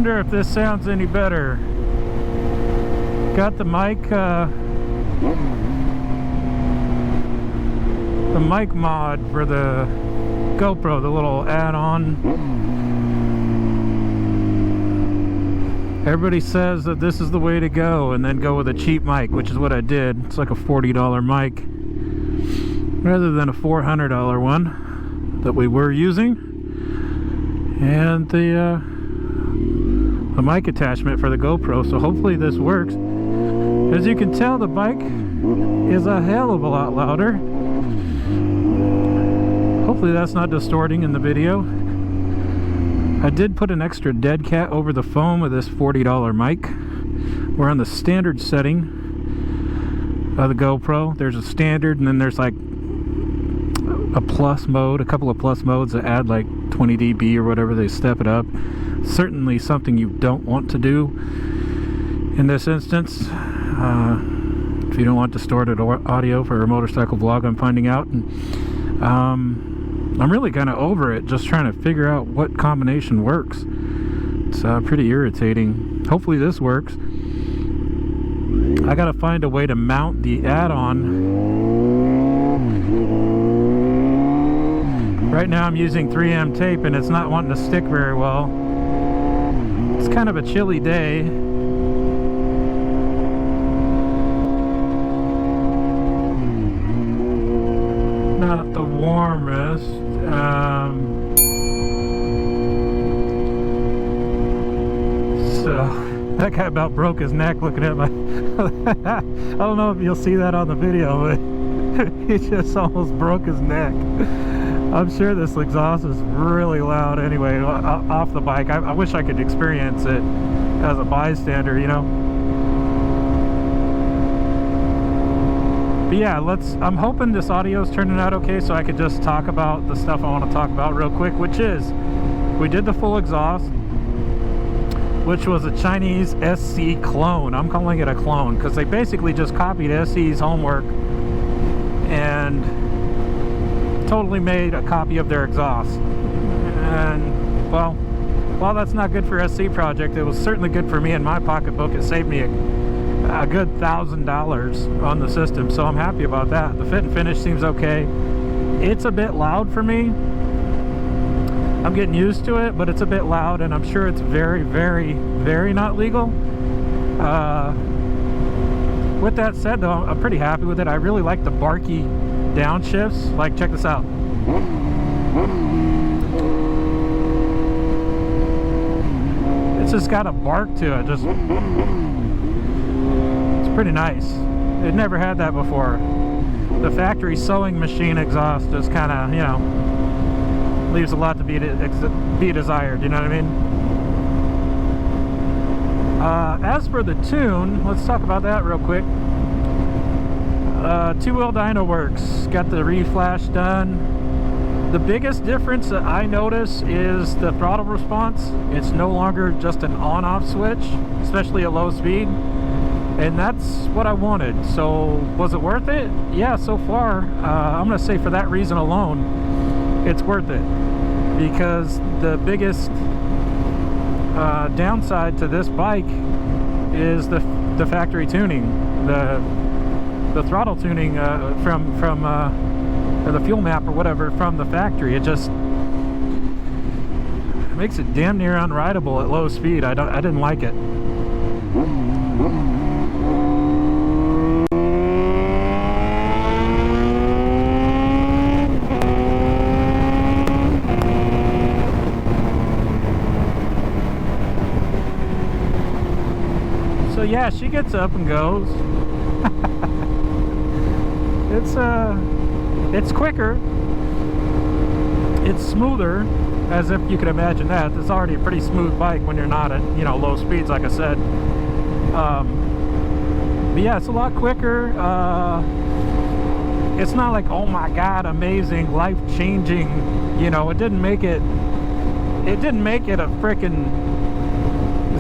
wonder if this sounds any better. Got the mic mod for the GoPro, the little add-on. Everybody says that this is the way to go, and then go with a cheap mic, which is what I did. It's like a $40 mic rather than a $400 one that we were using. And the mic attachment for the GoPro, so hopefully this works. As you can tell, the bike is a hell of a lot louder. Hopefully that's not distorting in the video. I did put an extra dead cat over the phone with this $40 mic. We're on the standard setting of the GoPro. There's a standard, and then there's like a plus mode, a couple of plus modes that add like 20 dB or whatever. They step it up. Certainly something you don't want to do in this instance. If you don't want distorted audio for a motorcycle vlog, I'm finding out. And, I'm really kind of over it, just trying to figure out what combination works. It's pretty irritating. Hopefully this works. I gotta find a way to mount the add-on. Right now I'm using 3M tape and it's not wanting to stick very well. It's kind of a chilly day. Not the warmest. So that guy about broke his neck looking at my I don't know if you'll see that on the video, but he just almost broke his neck. I'm sure this exhaust is really loud anyway off the bike. I wish I could experience it as a bystander, you know. But yeah, I'm hoping this audio is turning out okay, so I could just talk about the stuff I want to talk about real quick, which is, we did the full exhaust, which was a Chinese SC clone. I'm calling it a clone because they basically just copied SC's homework and totally made a copy of their exhaust. And well, while that's not good for SC project, it was certainly good for me in my pocketbook. It saved me a good $1,000 on the system, so I'm happy about that. The fit and finish seems okay. It's a bit loud for me. I'm getting used to it, but it's a bit loud, and I'm sure it's very, very, very not legal. With that said, though, I'm pretty happy with it. I really like the barky downshifts. Like, check this out. It's just got a bark to it. Just, it's pretty nice. It never had that before. The factory sewing machine exhaust just kind of, you know, leaves a lot to be desired. You know what I mean? As for the tune, let's talk about that real quick. Two-wheel dyno works. Got the reflash done. The biggest difference that I notice is the throttle response. It's no longer just an on-off switch, especially at low speed, and that's what I wanted. So was it worth it? Yeah, so far. I'm gonna say for that reason alone, it's worth it, because the biggest downside to this bike is the factory tuning, the throttle tuning or the fuel map or whatever from the factory. It just makes it damn near unrideable at low speed. I didn't like it. So yeah, she gets up and goes. It's quicker, it's smoother, as if you could imagine that. It's already a pretty smooth bike when you're not at, you know, low speeds, like I said. But yeah, it's a lot quicker. It's not like, oh my god, amazing, life-changing, you know. It didn't make it a frickin'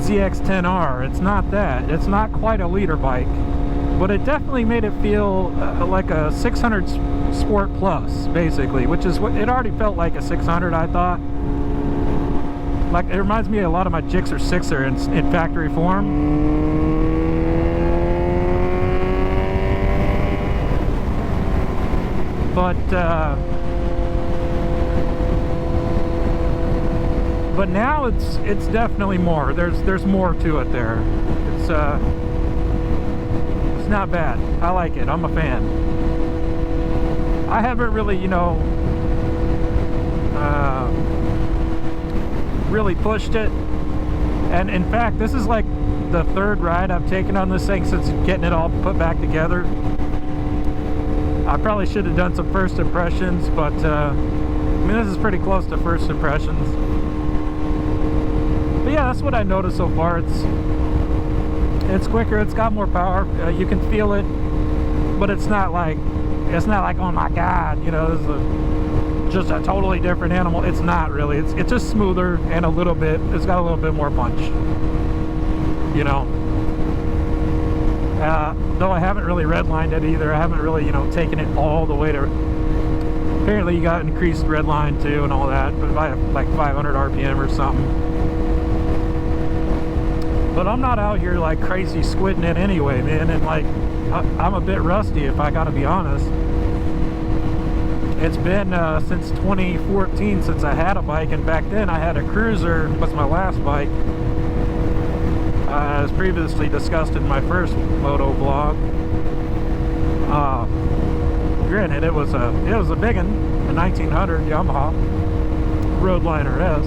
ZX-10R. It's not that. It's not quite a leader bike, but it definitely made it feel like a 600 Sport Plus, basically, which is what it already felt like, a 600, I thought. Like, it reminds me a lot of my Gixxer 6er in factory form. But now it's definitely more. There's more to it there. It's not bad. I like it. I'm a fan. I haven't really, you know, really pushed it. And in fact, this is like the third ride I've taken on this thing since getting it all put back together. I probably should have done some first impressions, but I mean, this is pretty close to first impressions. But yeah, that's what I noticed so far. It's quicker, it's got more power, you can feel it, but it's not like oh my god, you know, this is just a totally different animal. It's not really. It's just smoother and it's got a little bit more punch, you know. Though I haven't really redlined it either. I haven't really, you know, taken it all the way to... Apparently you got increased redline too and all that, but by like 500 RPM or something. But I'm not out here like crazy squidding it anyway, man. And like, I'm a bit rusty, if I gotta be honest. It's been since 2014 since I had a bike, and back then I had a cruiser. Was my last bike. As previously discussed in my first Moto vlog. Granted, it was a big one, a 1900 Yamaha Roadliner S,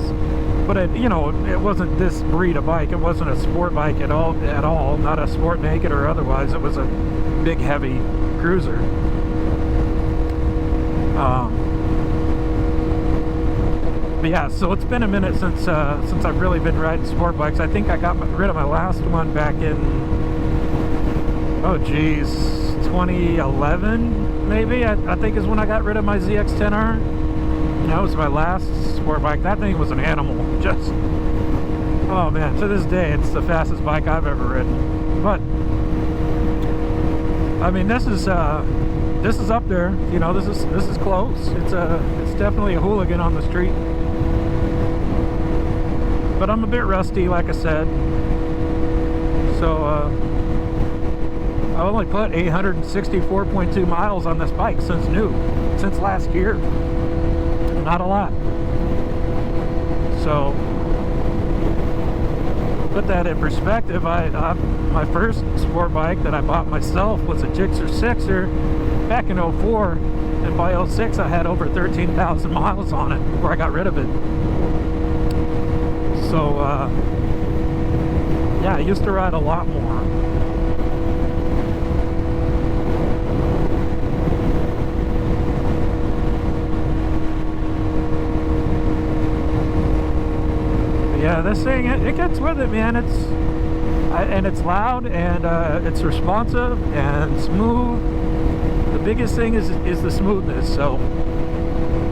but it, you know, it wasn't this breed of bike. It wasn't a sport bike at all. Not a sport naked or otherwise. It was a big, heavy cruiser. But yeah, so it's been a minute since I've really been riding sport bikes. I think I got rid of my last one back in, oh geez, 2011 maybe. I think is when I got rid of my ZX-10R. You know, it was my last sport bike. That thing was an animal. Just, oh man, to this day it's the fastest bike I've ever ridden. But I mean, this is up there. You know, this is close. It's definitely a hooligan on the street. But I'm a bit rusty, like I said. So I've only put 864.2 miles on this bike since last year. Not a lot. So put that in perspective, my first sport bike that I bought myself was a Gixxer 6er back in 04, and by 06 I had over 13,000 miles on it before I got rid of it. So yeah, I used to ride a lot more. But yeah, this thing, it gets with it, man. It's loud, and it's responsive and smooth. The biggest thing is the smoothness. So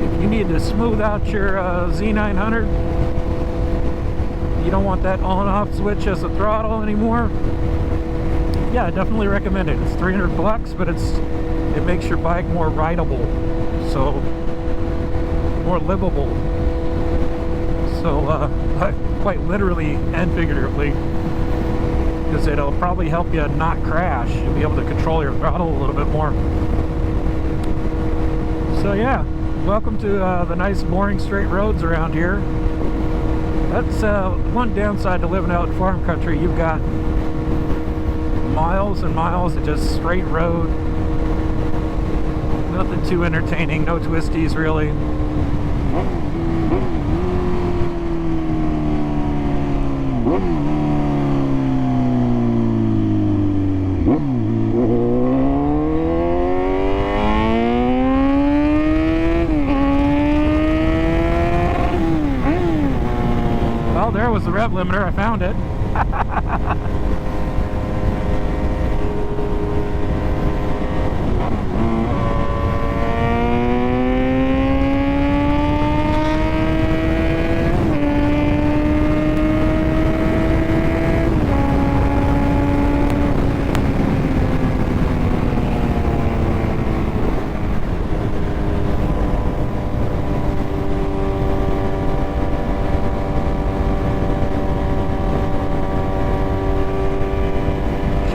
if you need to smooth out your Z900, you don't want that on off switch as a throttle anymore, yeah, I definitely recommend it. It's 300 bucks, but it makes your bike more rideable, so more livable. So quite literally and figuratively, because it'll probably help you not crash. You'll be able to control your throttle a little bit more. So yeah, welcome to the nice boring straight roads around here. That's one downside to living out in farm country. You've got miles and miles of just straight road. Nothing too entertaining, no twisties really. There was the rev limiter. I found it.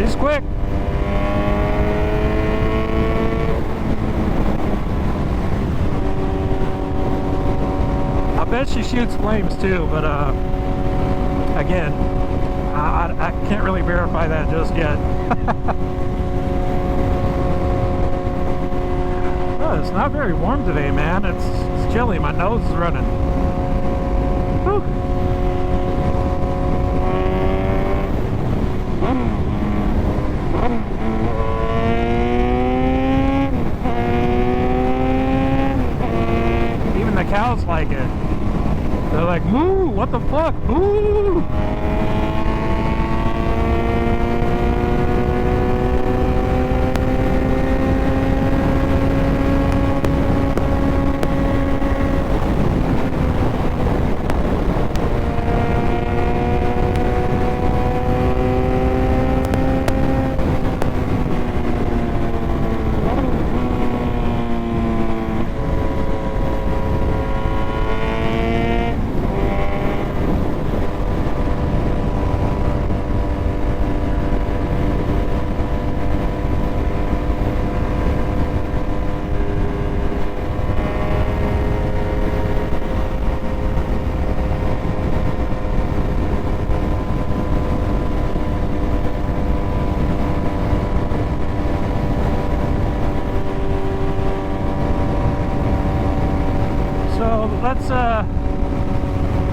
She's quick. I bet she shoots flames too, but again, I can't really verify that just yet. Oh, it's not very warm today, man. It's chilly. My nose is running. Whew. Even the cows like it. They're like, moo, what the fuck, moo.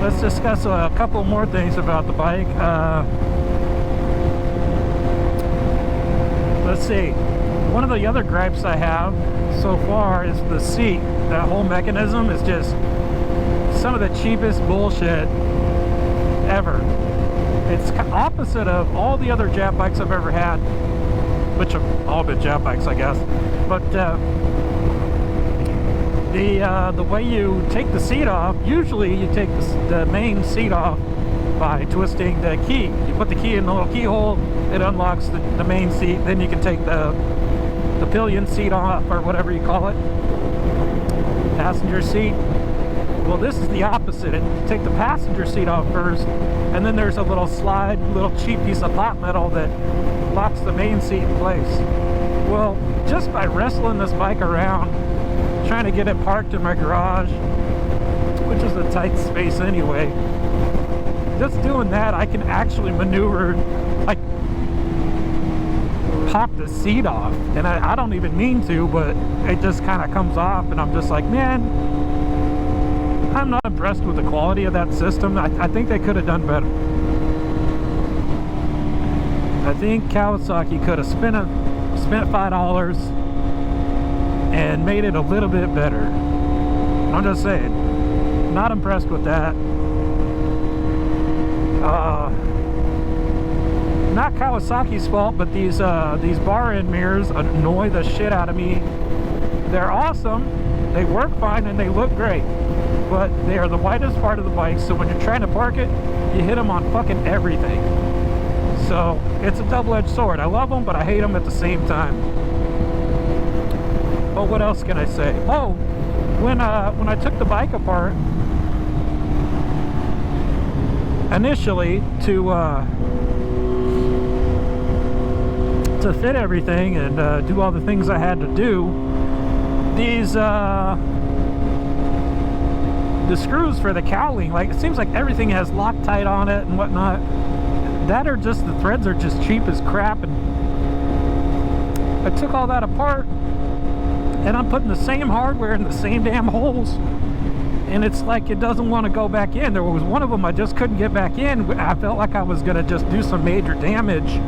Let's discuss a couple more things about the bike. Let's see. One of the other gripes I have so far is the seat. That whole mechanism is just some of the cheapest bullshit ever. It's opposite of all the other Jap bikes I've ever had, which have all been Jap bikes, I guess. But the way you take the seat off, usually you take the main seat off by twisting the key. You put the key in the little keyhole, it unlocks the main seat, then you can take the pillion seat off, or whatever you call it, passenger seat. Well, this is the opposite. You take the passenger seat off first, and then there's a little slide, little cheap piece of pot metal that locks the main seat in place. Well, just by wrestling this bike around, trying to get it parked in my garage, which is a tight space anyway, just doing that, I can actually maneuver, like, pop the seat off. And I don't even mean to, but it just kind of comes off, and I'm just like, man, I'm not impressed with the quality of that system. I think they could have done better. I think Kawasaki could have spent $5 and made it a little bit better. I'm just saying, not impressed with that. Not Kawasaki's fault, but these bar end mirrors annoy the shit out of me. They're awesome, they work fine, and they look great, but they are the widest part of the bike, so when you're trying to park it, you hit them on fucking everything. So it's a double-edged sword. I love them, but I hate them at the same time. But what else can I say? Oh, when I took the bike apart initially to fit everything and do all the things I had to do, these the screws for the cowling, like, it seems like everything has Loctite on it and whatnot. That, or just the threads are just cheap as crap, and I took all that apart, and I'm putting the same hardware in the same damn holes, and it's like it doesn't want to go back in. There was one of them I just couldn't get back in. I felt like I was going to just do some major damage,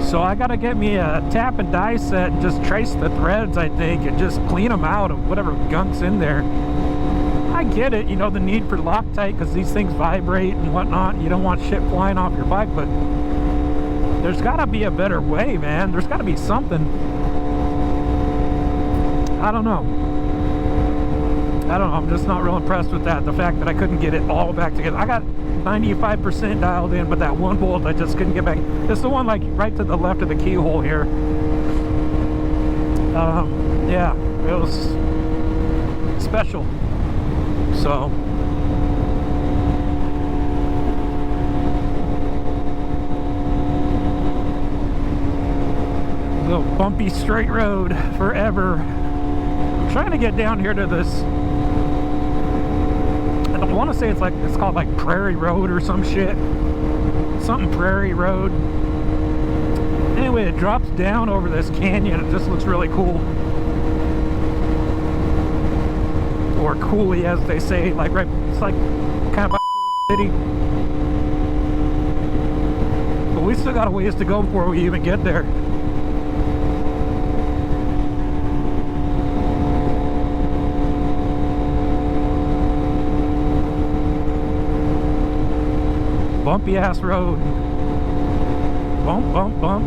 so I got to get me a tap and die set and just trace the threads, I think, and just clean them out of whatever gunk's in there. I get it, you know, the need for Loctite, because these things vibrate and whatnot. You don't want shit flying off your bike, but there's got to be a better way, man. There's got to be something. I don't know. I'm just not real impressed with that. The fact that I couldn't get it all back together. I got 95% dialed in, but that one bolt I just couldn't get back. It's the one, like, right to the left of the keyhole here. Yeah, it was special. So Little bumpy straight road forever. I'm trying to get down here to this. I don't want to say it's called like Prairie Road or some shit. Something Prairie Road. Anyway, it drops down over this canyon. It just looks really cool. Or Cooley, as they say, like right. It's like kind of by city. But we still got a ways to go before we even get there. Bumpy ass road. Bump, bump, bump.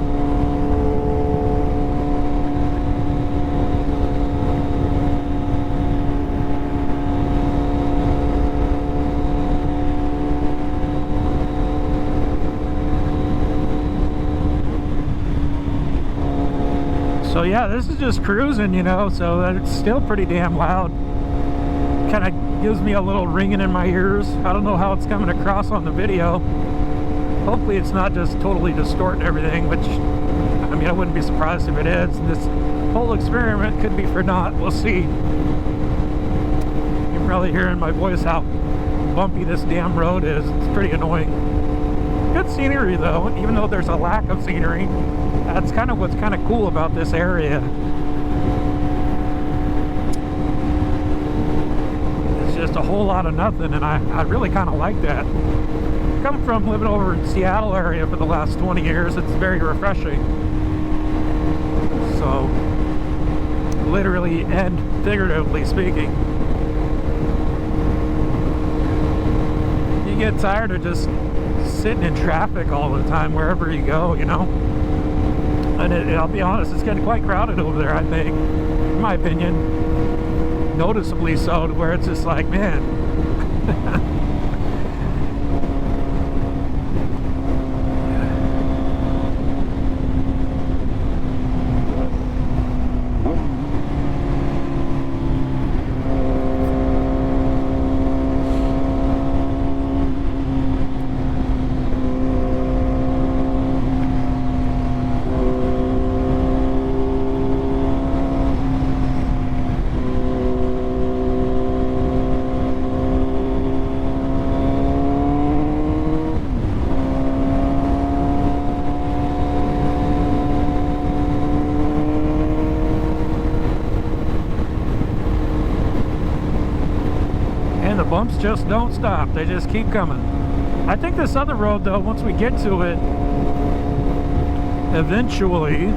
So yeah, this is just cruising, you know, so it's still pretty damn loud. Kind of gives me a little ringing in my ears. I don't know how it's coming across on the video. Hopefully it's not just totally distorting everything, which, I mean, I wouldn't be surprised if it is. This whole experiment could be for naught. We'll see. You can probably hear in my voice how bumpy this damn road is. It's pretty annoying. Good scenery though, even though there's a lack of scenery. That's kind of what's kind of cool about this area. It's just a whole lot of nothing, and I really kind of like that. Coming from living over in Seattle area for the last 20 years, it's very refreshing. So, literally and figuratively speaking. You get tired of just sitting in traffic all the time wherever you go, you know? And I'll be honest, it's getting quite crowded over there, I think, in my opinion. Noticeably so, to where it's just like, man. Bumps just don't stop. They just keep coming. I think this other road though, once we get to it, eventually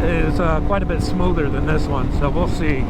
is quite a bit smoother than this one, so we'll see.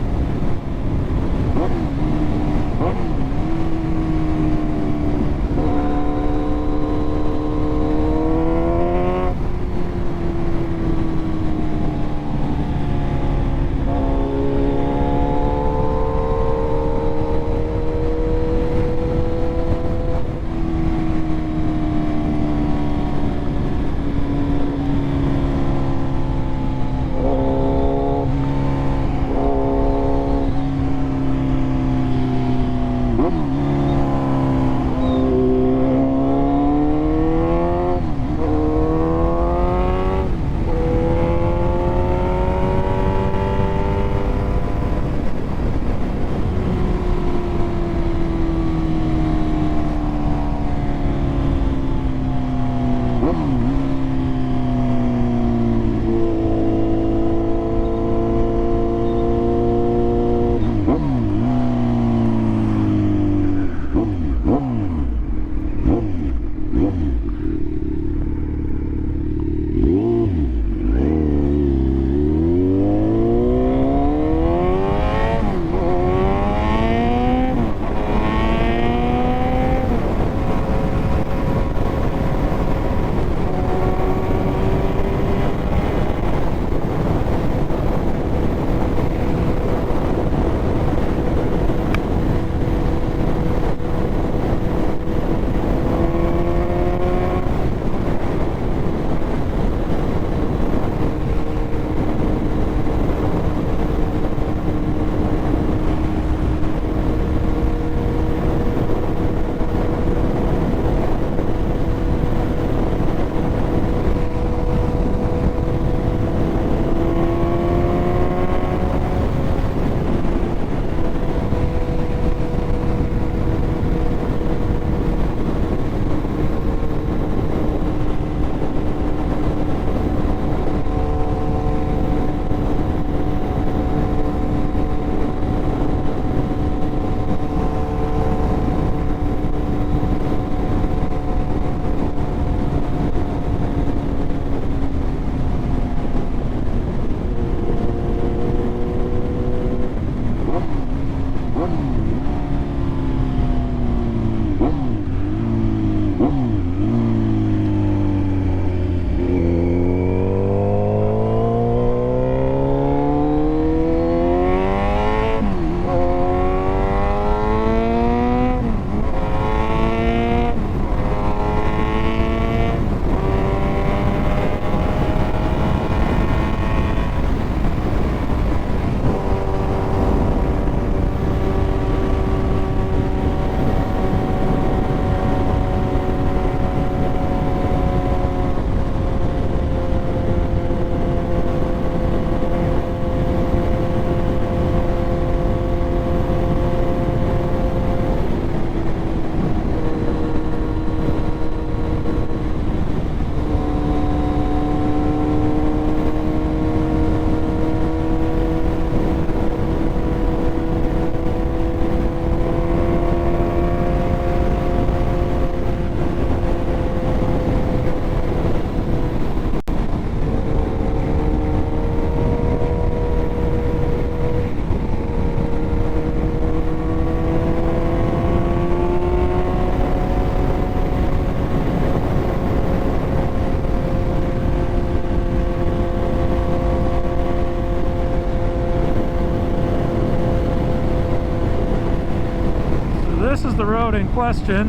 the road in question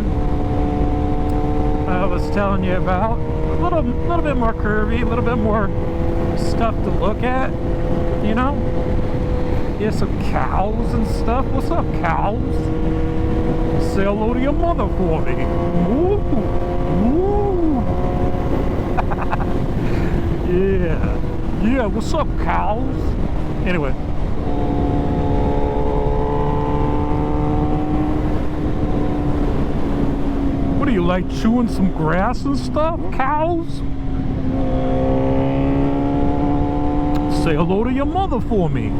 I was telling you about. A little bit more curvy, a little bit more stuff to look at, you know? Yeah, some cows and stuff. What's up, cows? Say hello to your mother for me. Woo! Woo! Yeah, what's up, cows? Anyway. What do you like, chewing some grass and stuff, cows? Say hello to your mother for me.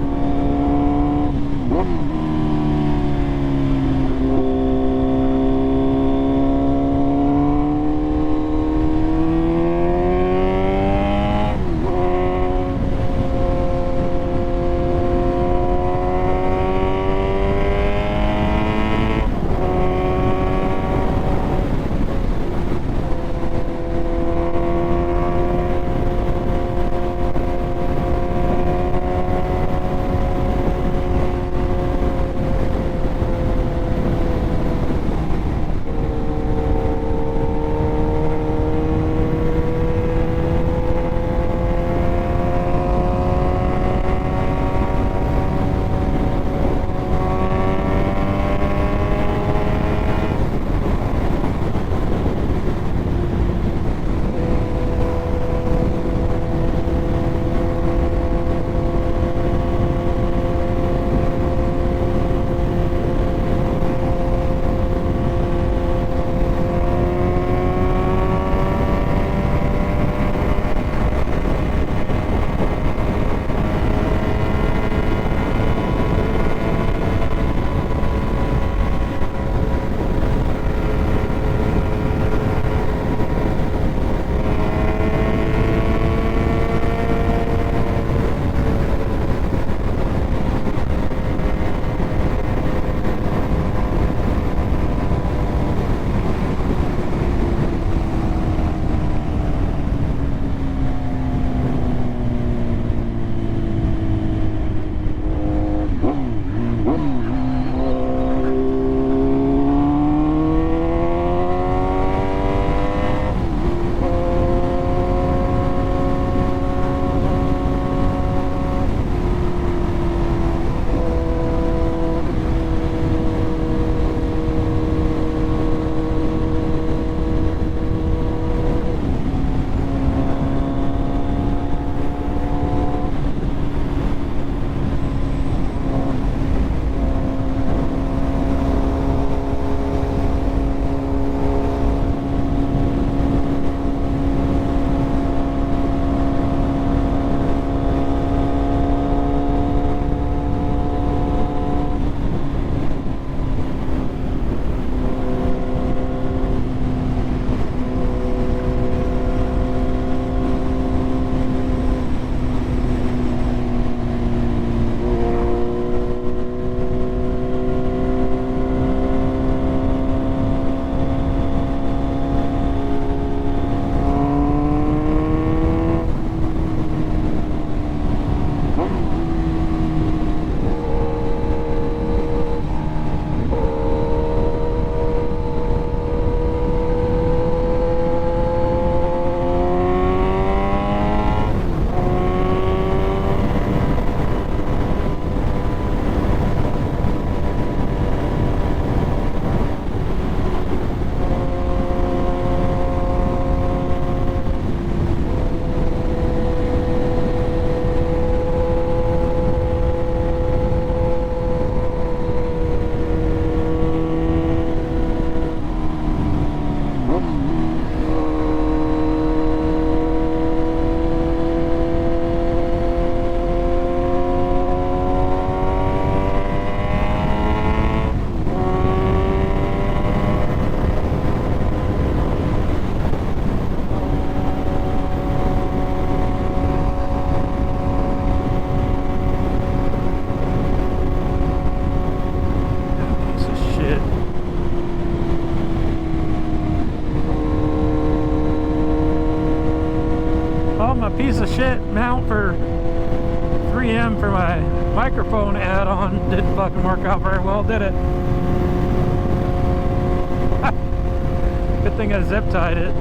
piece of shit mount for 3M for my microphone add-on didn't fucking work out very well, did it? Good thing I zip tied it.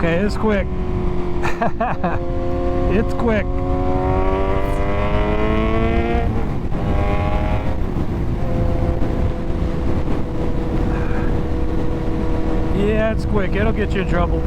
Okay, it's quick. It's quick. Yeah, it's quick. It'll get you in trouble.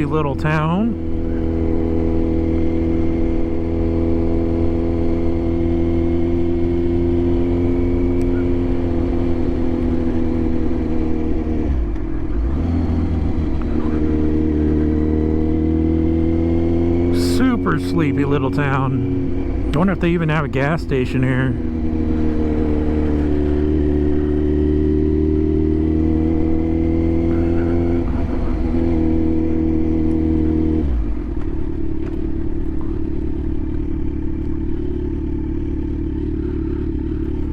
little town. Super sleepy little town. I wonder if they even have a gas station here.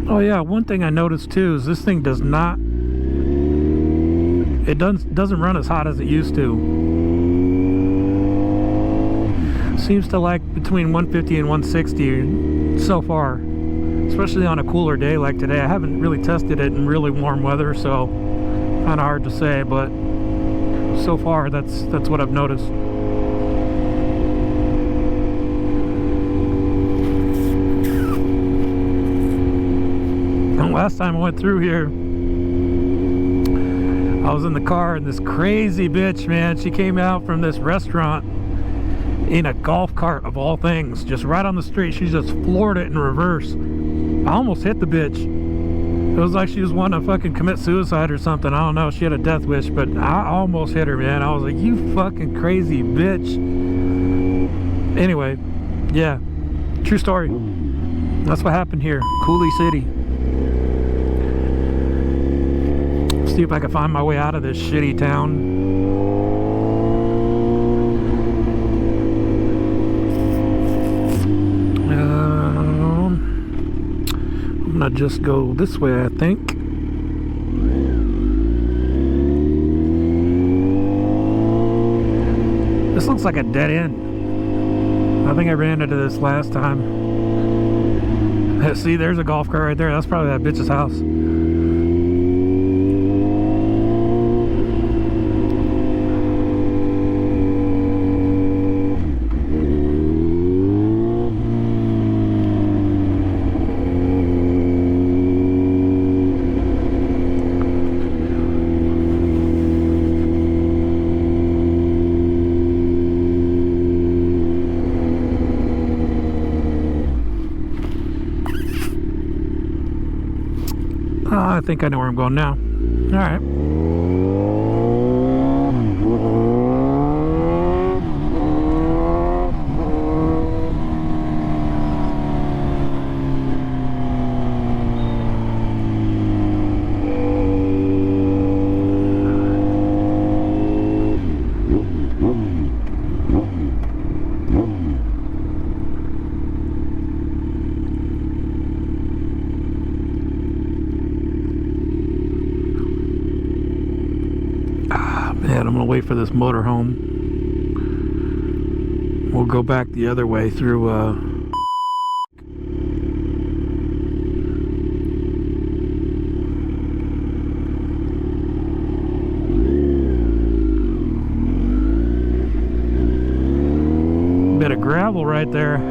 Oh yeah, one thing I noticed too is this thing does not, it doesn't run as hot as it used to. Seems to like between 150 and 160 so far, especially on a cooler day like today. I haven't really tested it in really warm weather, so kind of hard to say, but so far that's what I've noticed. And last time I went through here, I was in the car and this crazy bitch, man, she came out from this restaurant in a golf cart of all things, just right on the street. She just floored it in reverse. I almost hit the bitch. It was like she was wanting to fucking commit suicide or something. I don't know. She had a death wish, but I almost hit her, man. I was like, you fucking crazy bitch. Anyway, yeah, true story. That's what happened here, Cooley City. See if I can find my way out of this shitty town. I'm gonna just go this way, I think. This looks like a dead end. I think I ran into this last time. See, there's a golf cart right there. That's probably that bitch's house. I think I know where I'm going now. All right. I'm gonna wait for this motorhome. We'll go back the other way through bit of gravel right there.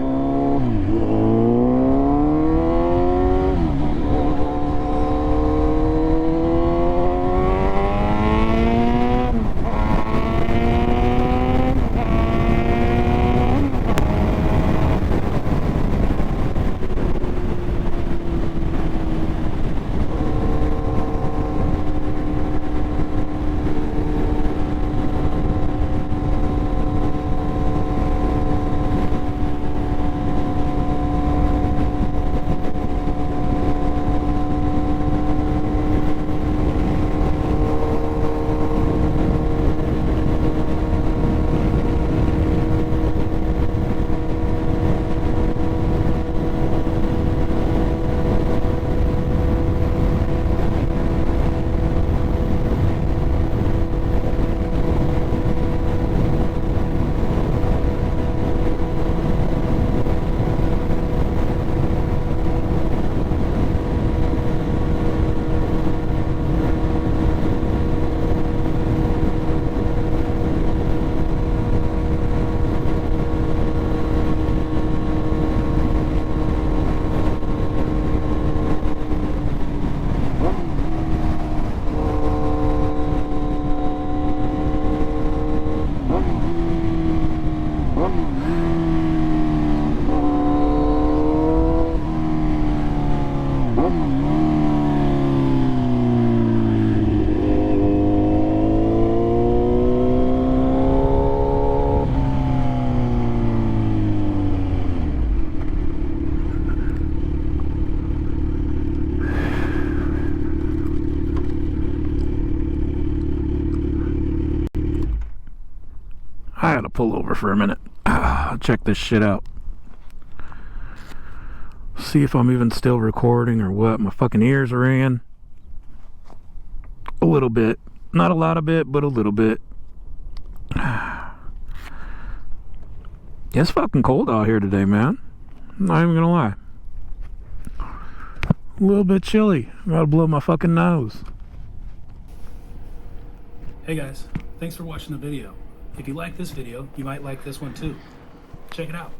I gotta pull over for a minute. Check this shit out. See if I'm even still recording or what. My fucking ears are ringing. A little bit. Not a lot of it, but a little bit. It's fucking cold out here today, man. I'm not even gonna lie. A little bit chilly. I'm about to blow my fucking nose. Hey guys, thanks for watching the video. If you like this video, you might like this one too. Check it out.